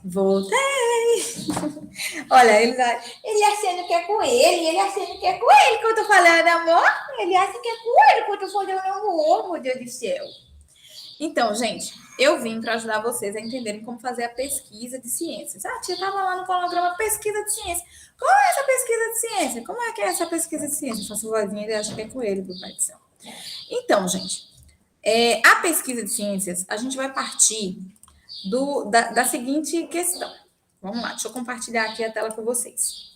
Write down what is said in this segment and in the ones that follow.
Voltei! Olha, ele achando que é coelho, ele achando que é coelho que eu tô falando, amor. Ele acha que é coelho que eu tô falando, amor, meu Deus do céu. Então, gente, eu vim para ajudar vocês a entenderem como fazer a pesquisa de ciências. A tia estava lá no cronograma pesquisa de ciência. Qual é essa pesquisa de ciência? Como é que é essa pesquisa de ciência? Faço vozinha, ele acha que é coelho, do pai do céu. Então, gente, a pesquisa de ciências, a gente vai partir da seguinte questão. Vamos lá, deixa eu compartilhar aqui a tela com vocês.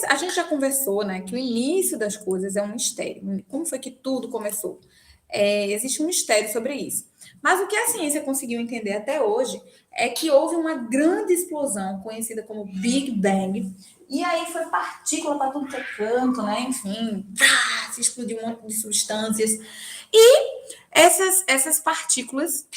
A gente já conversou, né, que o início das coisas é um mistério. Como foi que tudo começou? Existe um mistério sobre isso. Mas o que a ciência conseguiu entender até hoje é que houve uma grande explosão, conhecida como Big Bang, e aí foi partícula para tudo que é canto, né? Enfim, se explodiu um monte de substâncias. E essas partículas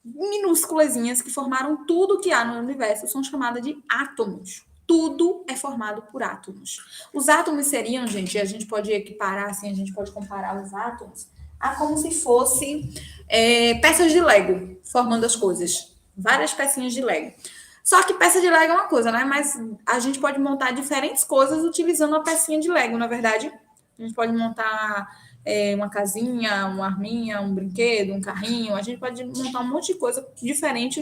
minúsculazinhas que formaram tudo que há no universo são chamadas de átomos. Tudo é formado por átomos. Os átomos seriam, gente, a gente pode equiparar, assim, a gente pode comparar os átomos a como se fosse peças de Lego formando as coisas. Várias pecinhas de Lego. Só que peça de Lego é uma coisa, né? Mas a gente pode montar diferentes coisas utilizando uma pecinha de Lego, na verdade. A gente pode montar uma casinha, uma arminha, um brinquedo, um carrinho. A gente pode montar um monte de coisa diferente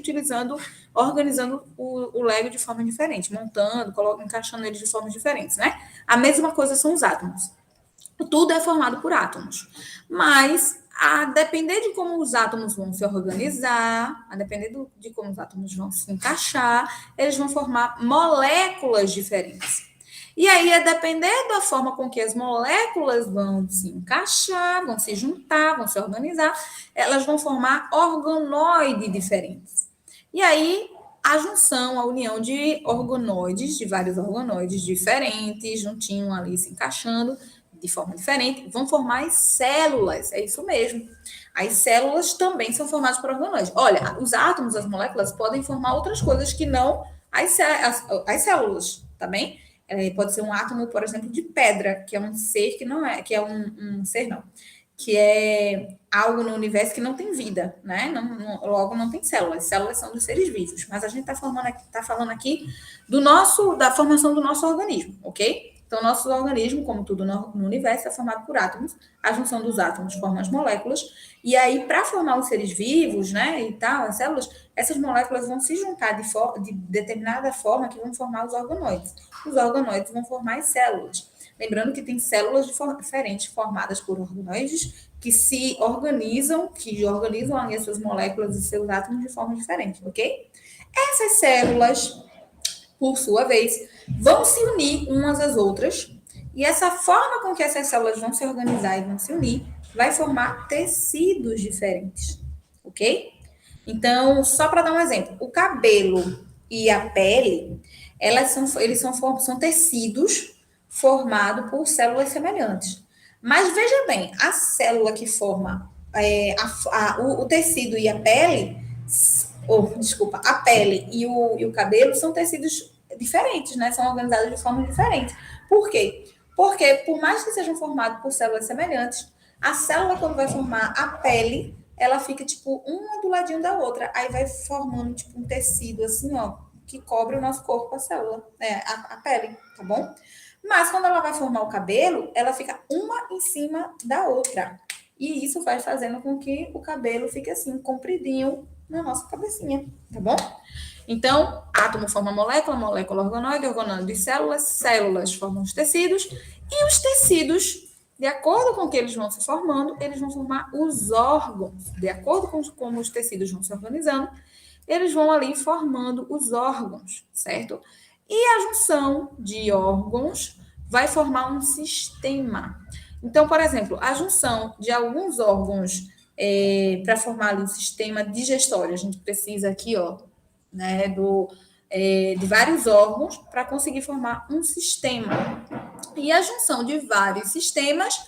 organizando o Lego de forma diferente, montando, encaixando ele de formas diferentes, né? A mesma coisa são os átomos. Tudo é formado por átomos. Mas, a depender de como os átomos vão se organizar, a depender de como os átomos vão se encaixar, eles vão formar moléculas diferentes. E aí, a depender da forma com que as moléculas vão se encaixar, vão se juntar, vão se organizar, elas vão formar organoides diferentes. E aí, a junção, a união de organoides, de vários organoides diferentes, juntinho ali se encaixando de forma diferente, vão formar as células. É isso mesmo. As células também são formadas por organoides. Olha, os átomos, as moléculas, podem formar outras coisas que não as células, tá bem? Pode ser um átomo, por exemplo, de pedra, que é um ser que não é, que é um ser não, que é algo no universo que não tem vida, né? Logo não tem células. Células são dos seres vivos, mas a gente está falando aqui da formação do nosso organismo, ok? Então, nosso organismo, como tudo no universo, é formado por átomos. A junção dos átomos forma as moléculas. E aí, para formar os seres vivos, né, e tal, as células, essas moléculas vão se juntar de determinada forma que vão formar os organoides. Os organoides vão formar as células. Lembrando que tem células diferentes formadas por organoides que se organizam, que organizam ali as suas moléculas e seus átomos de forma diferente, ok? Essas células, por sua vez, vão se unir umas às outras, e essa forma com que essas células vão se organizar e vão se unir vai formar tecidos diferentes, ok? Então, só para dar um exemplo, o cabelo e a pele, são tecidos formados por células semelhantes. Mas veja bem, a célula que forma o tecido e a pele, desculpa, a pele e o cabelo são tecidos diferentes, né? São organizados de forma diferente. Por quê? Porque, por mais que sejam formados por células semelhantes, a célula, quando vai formar a pele, ela fica, tipo, uma do ladinho da outra. Aí vai formando, tipo, um tecido, assim, ó, que cobre o nosso corpo, a célula, a pele, tá bom? Mas, quando ela vai formar o cabelo, ela fica uma em cima da outra. E isso vai fazendo com que o cabelo fique, assim, compridinho na nossa cabecinha, tá bom? Então, átomo forma molécula, molécula organoide, organoide células, células formam os tecidos, e os tecidos, de acordo com que eles vão se formando, eles vão formar os órgãos. De acordo com como os tecidos vão se organizando, eles vão ali formando os órgãos, certo? E a junção de órgãos vai formar um sistema. Então, por exemplo, a junção de alguns órgãos para formar ali um sistema digestório, a gente precisa aqui, ó, né, de vários órgãos para conseguir formar um sistema. E a junção de vários sistemas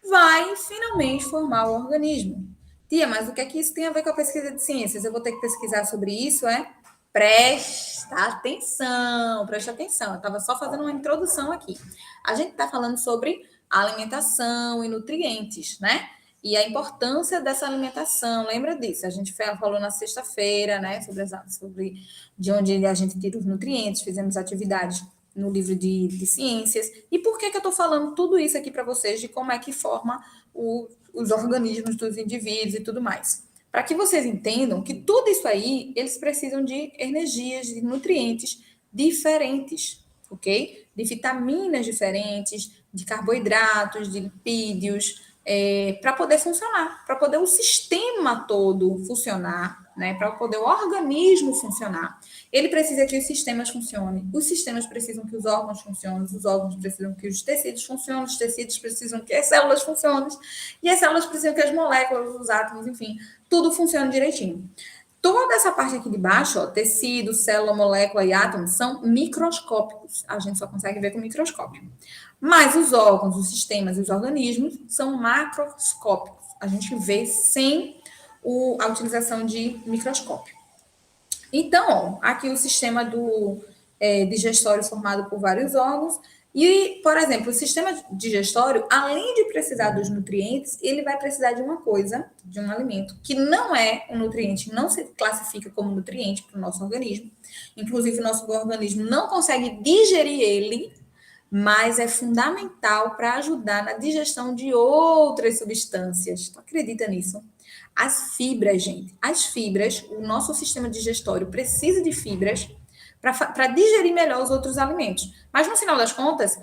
vai finalmente formar o organismo. Tia, mas o que é que isso tem a ver com a pesquisa de ciências? Eu vou ter que pesquisar sobre isso, é? Presta atenção, presta atenção. Eu estava só fazendo uma introdução aqui. A gente está falando sobre alimentação e nutrientes, né? e a importância dessa alimentação. Lembra disso? A gente falou na sexta-feira, né, sobre de onde a gente tira os nutrientes, fizemos atividades no livro de ciências. E por que eu estou falando tudo isso aqui para vocês, de como é que forma os organismos dos indivíduos e tudo mais? Para que vocês entendam que tudo isso aí, eles precisam de energias, de nutrientes diferentes, ok? De vitaminas diferentes, de carboidratos, de lipídios, para poder funcionar, para poder o sistema todo funcionar, né? Para poder o organismo funcionar. Ele precisa que os sistemas funcionem, os sistemas precisam que os órgãos funcionem, os órgãos precisam que os tecidos funcionem, os tecidos precisam que as células funcionem, e as células precisam que as moléculas, os átomos, enfim, tudo funcione direitinho. Toda essa parte aqui de baixo, ó, tecido, célula, molécula e átomo, são microscópicos. A gente só consegue ver com microscópio. Mas os órgãos, os sistemas e os organismos são macroscópicos. A gente vê sem a utilização de microscópio. Então, ó, aqui o sistema digestório formado por vários órgãos. E, por exemplo, o sistema digestório, além de precisar dos nutrientes, ele vai precisar de uma coisa, de um alimento, que não é um nutriente, não se classifica como nutriente para o nosso organismo. Inclusive, o nosso organismo não consegue digerir ele, mas é fundamental para ajudar na digestão de outras substâncias. Tu acredita nisso? As fibras, gente. As fibras, o nosso sistema digestório precisa de fibras para digerir melhor os outros alimentos. Mas no final das contas,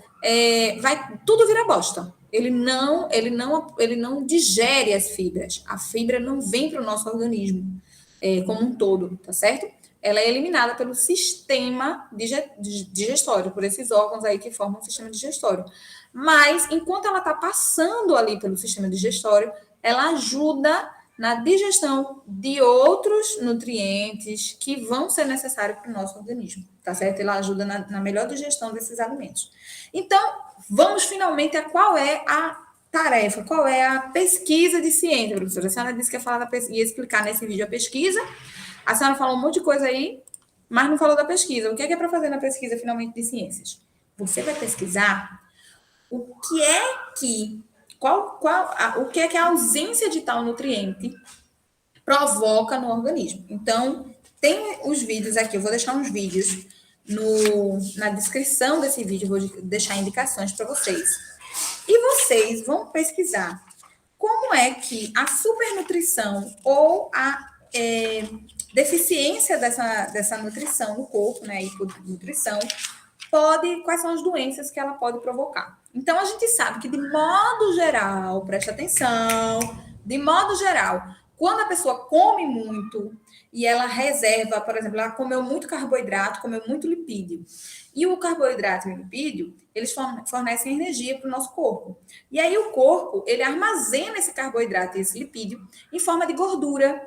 tudo vira bosta. Ele não digere as fibras. A fibra não vem para o nosso organismo como um todo, tá certo? Ela é eliminada pelo sistema digestório, por esses órgãos aí que formam o sistema digestório. Mas, enquanto ela está passando ali pelo sistema digestório, ela ajuda na digestão de outros nutrientes que vão ser necessários para o nosso organismo, tá certo? Ela ajuda na melhor digestão desses alimentos. Então, vamos finalmente a qual é a tarefa, qual é a pesquisa de ciência, professora. A senhora disse que ia explicar nesse vídeo a pesquisa. A senhora falou um monte de coisa aí, mas não falou da pesquisa. O que é para fazer na pesquisa, finalmente, de ciências? Você vai pesquisar o que é que a ausência de tal nutriente provoca no organismo. Então, tem os vídeos aqui, eu vou deixar uns vídeos na descrição desse vídeo, vou deixar indicações para vocês. E vocês vão pesquisar como é que a supernutrição ou a deficiência dessa nutrição no corpo, né, hiponutrição, quais são as doenças que ela pode provocar. Então, a gente sabe que, de modo geral, presta atenção, de modo geral, quando a pessoa come muito e ela reserva, por exemplo, ela comeu muito carboidrato, comeu muito lipídio, e o carboidrato e o lipídio, eles fornecem energia para o nosso corpo. E aí o corpo, ele armazena esse carboidrato e esse lipídio em forma de gordura.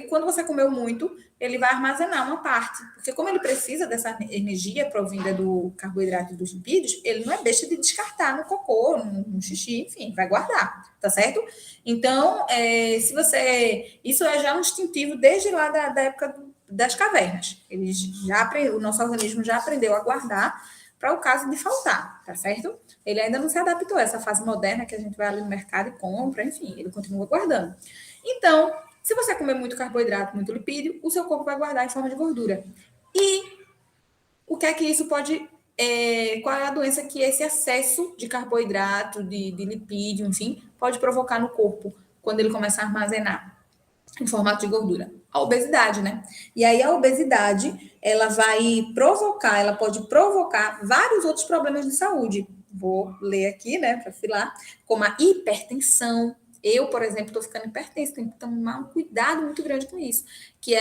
Quando você comeu muito, ele vai armazenar uma parte, porque como ele precisa dessa energia provinda do carboidrato e dos lipídios, ele não é besta de descartar no cocô, no xixi, enfim, vai guardar, tá certo? Então, isso é já um instintivo desde lá da época das cavernas. O nosso organismo já aprendeu a guardar para o caso de faltar, tá certo? Ele ainda não se adaptou a essa fase moderna que a gente vai ali no mercado e compra, enfim, ele continua guardando. Então, se você comer muito carboidrato, muito lipídio, o seu corpo vai guardar em forma de gordura. E o que é que isso pode... qual é a doença que esse excesso de carboidrato, de lipídio, enfim, pode provocar no corpo quando ele começa a armazenar em formato de gordura? A obesidade, né? E aí a obesidade, ela pode provocar vários outros problemas de saúde. Vou ler aqui, né, para filar, como a hipertensão. Eu, por exemplo, estou ficando hipertensa, tenho que tomar um cuidado muito grande com isso, que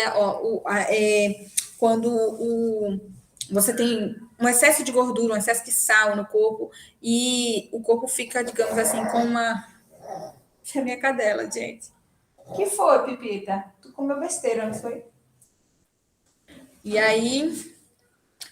quando você tem um excesso de gordura, um excesso de sal no corpo, e o corpo fica, digamos assim, com uma... Deixa a minha cadela, gente. Que foi, Pipita? Tu comeu besteira, não foi? E aí,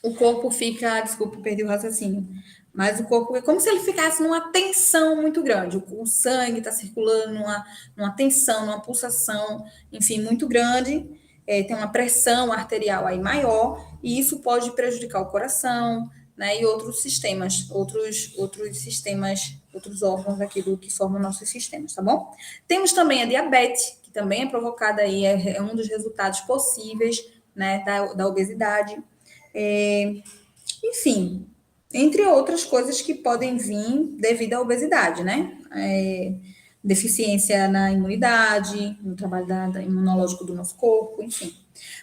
o corpo fica... Desculpa, perdi o raciocínio. Mas o corpo é como se ele ficasse numa tensão muito grande. O sangue está circulando numa tensão, numa pulsação, enfim, muito grande. Tem uma pressão arterial aí maior, e isso pode prejudicar o coração, né? E outros sistemas, outros órgãos aqui do que formam nossos sistemas, tá bom? Temos também a diabetes, que também é provocada aí, é um dos resultados possíveis, né, da obesidade. Enfim, entre outras coisas que podem vir devido à obesidade, né? Deficiência na imunidade, no trabalho da imunológico do nosso corpo, enfim.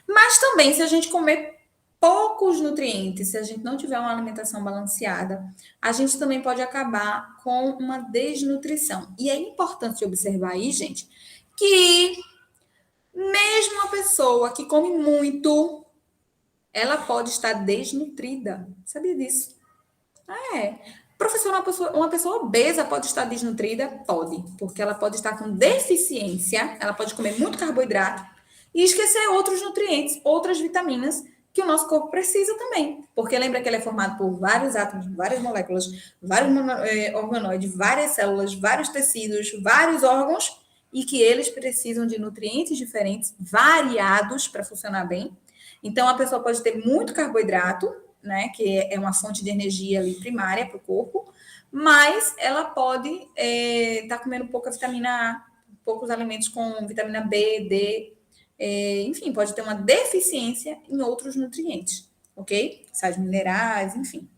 Mas também, se a gente comer poucos nutrientes, se a gente não tiver uma alimentação balanceada, a gente também pode acabar com uma desnutrição. E é importante observar aí, gente, que mesmo a pessoa que come muito, ela pode estar desnutrida. Sabia disso? É. Professor, uma pessoa obesa pode estar desnutrida? Pode, porque ela pode estar com deficiência, ela pode comer muito carboidrato e esquecer outros nutrientes, outras vitaminas que o nosso corpo precisa também. Porque lembra que ele é formado por vários átomos, várias moléculas, vários organoides, várias células, vários tecidos, vários órgãos, e que eles precisam de nutrientes diferentes, variados, para funcionar bem. Então, a pessoa pode ter muito carboidrato, né, que é uma fonte de energia ali primária para o corpo, mas ela pode estar comendo pouca vitamina A, poucos alimentos com vitamina B, D, enfim, pode ter uma deficiência em outros nutrientes, ok? Sais minerais, enfim.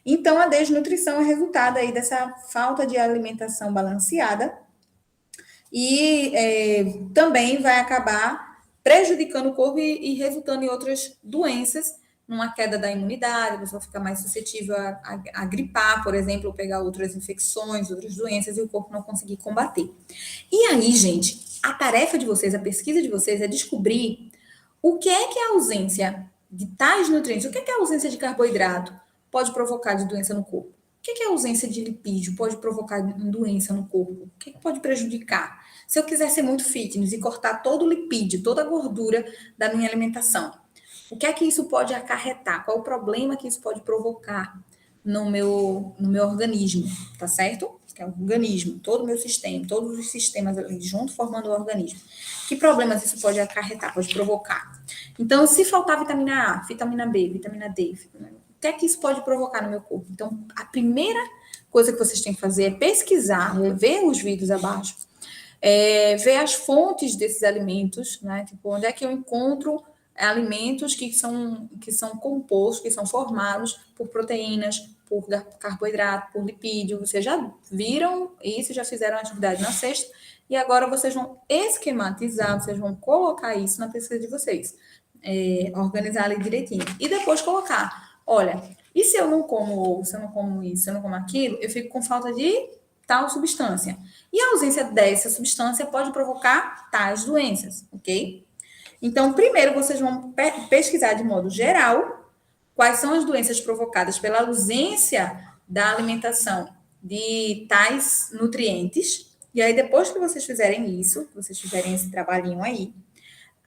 Então, a desnutrição é resultado aí dessa falta de alimentação balanceada e também vai acabar prejudicando o corpo e resultando em outras doenças, numa queda da imunidade, a pessoa fica mais suscetível a gripar, por exemplo, ou pegar outras infecções, outras doenças, e o corpo não conseguir combater. E aí, gente, a tarefa de vocês, a pesquisa de vocês é descobrir o que é que a ausência de tais nutrientes, o que é que a ausência de carboidrato pode provocar de doença no corpo? O que é que a ausência de lipídio pode provocar doença no corpo? O que é que pode prejudicar? Se eu quiser ser muito fitness e cortar todo o lipídio, toda a gordura da minha alimentação, o que é que isso pode acarretar? Qual o problema que isso pode provocar no meu organismo, tá certo? Que é o organismo, todo o meu sistema, todos os sistemas ali junto formando o organismo. Que problemas isso pode acarretar, pode provocar? Então, se faltar vitamina A, vitamina B, vitamina D, o que é que isso pode provocar no meu corpo? Então, a primeira coisa que vocês têm que fazer é pesquisar, ver os vídeos abaixo, ver as fontes desses alimentos, né? Tipo, onde é que eu encontro alimentos que são compostos, que são formados por proteínas, por carboidrato, por lipídio. Vocês já viram isso, já fizeram a atividade na sexta, e agora vocês vão esquematizar, vocês vão colocar isso na pesquisa de vocês, organizar ali direitinho. E depois colocar, olha, e se eu não como ovo, se eu não como isso, se eu não como aquilo, eu fico com falta de tal substância. E a ausência dessa substância pode provocar tais doenças, ok? Então, primeiro vocês vão pesquisar de modo geral quais são as doenças provocadas pela ausência da alimentação de tais nutrientes. E aí, depois que vocês fizerem isso, que vocês fizerem esse trabalhinho aí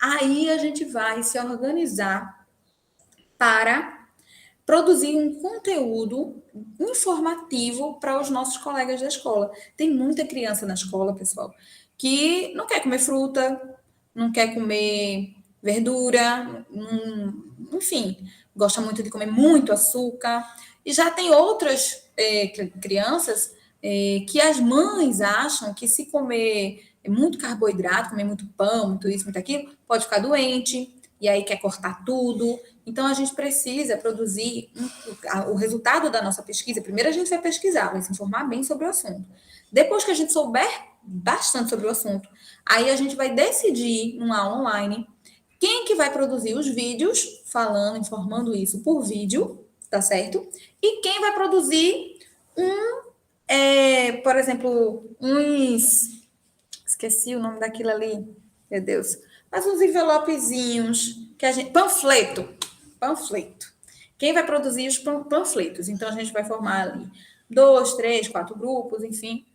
a gente vai se organizar para produzir um conteúdo informativo para os nossos colegas da escola. Tem muita criança na escola, pessoal, que não quer comer fruta, não quer comer verdura, enfim, gosta muito de comer muito açúcar. E já tem outras crianças que as mães acham que se comer muito carboidrato, comer muito pão, muito isso, muito aquilo, pode ficar doente, e aí quer cortar tudo. Então, a gente precisa produzir o resultado da nossa pesquisa. Primeiro, a gente vai pesquisar, vai se informar bem sobre o assunto. Depois que a gente souber bastante sobre o assunto, aí a gente vai decidir, numa aula online, quem que vai produzir os vídeos, falando, informando isso por vídeo, tá certo? E quem vai produzir por exemplo, esqueci o nome daquilo ali, meu Deus. Mas uns envelopezinhos que a gente. Panfleto. Quem vai produzir os panfletos? Então a gente vai formar ali 2, 3, 4 grupos, enfim.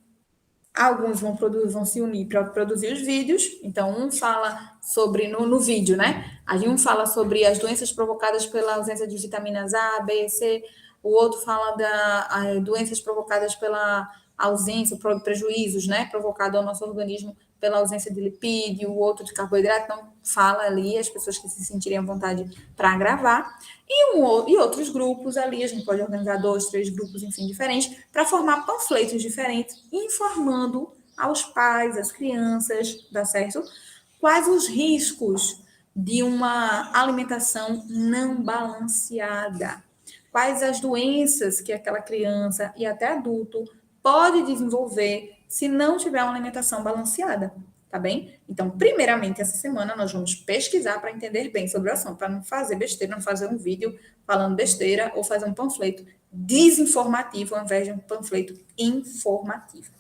Alguns vão se unir para produzir os vídeos. Então, um fala sobre, no vídeo, né? Aí um fala sobre as doenças provocadas pela ausência de vitaminas A, B, C. O outro fala das doenças provocadas pela ausência, prejuízos, né? Provocado ao nosso organismo pela ausência de lipídio, o outro de carboidrato. Então, fala ali as pessoas que se sentirem à vontade para gravar. E outros grupos ali, a gente pode organizar 2, 3 grupos, enfim, diferentes, para formar panfletos diferentes, informando aos pais, às crianças, tá certo? Quais os riscos de uma alimentação não balanceada? Quais as doenças que aquela criança e até adulto pode desenvolver se não tiver uma alimentação balanceada, tá bem? Então, primeiramente, essa semana nós vamos pesquisar para entender bem sobre o assunto, para não fazer besteira, não fazer um vídeo falando besteira ou fazer um panfleto desinformativo ao invés de um panfleto informativo.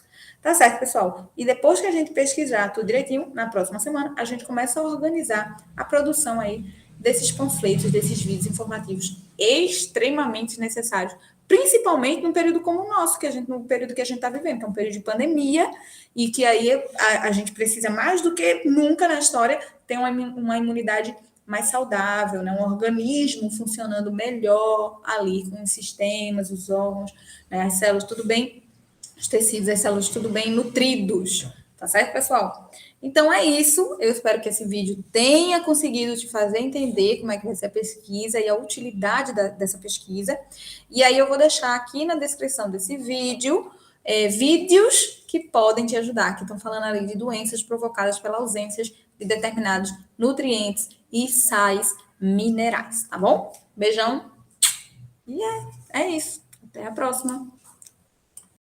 Tá certo, pessoal? E depois que a gente pesquisar tudo direitinho, na próxima semana, a gente começa a organizar a produção aí desses panfletos, desses vídeos informativos extremamente necessários, principalmente num período como o nosso, no período que a gente está vivendo, que é um período de pandemia, e que aí a gente precisa mais do que nunca na história ter uma imunidade mais saudável, né? Um organismo funcionando melhor ali, com os sistemas, os órgãos, né? As células, tudo bem, os tecidos, as células, tudo bem nutridos. Tá certo, pessoal? Então é isso. Eu espero que esse vídeo tenha conseguido te fazer entender como é que vai ser a pesquisa e a utilidade dessa pesquisa. E aí eu vou deixar aqui na descrição desse vídeo vídeos que podem te ajudar, que estão falando ali de doenças provocadas pela ausência de determinados nutrientes e sais minerais, tá bom? Beijão. E é isso. Até a próxima.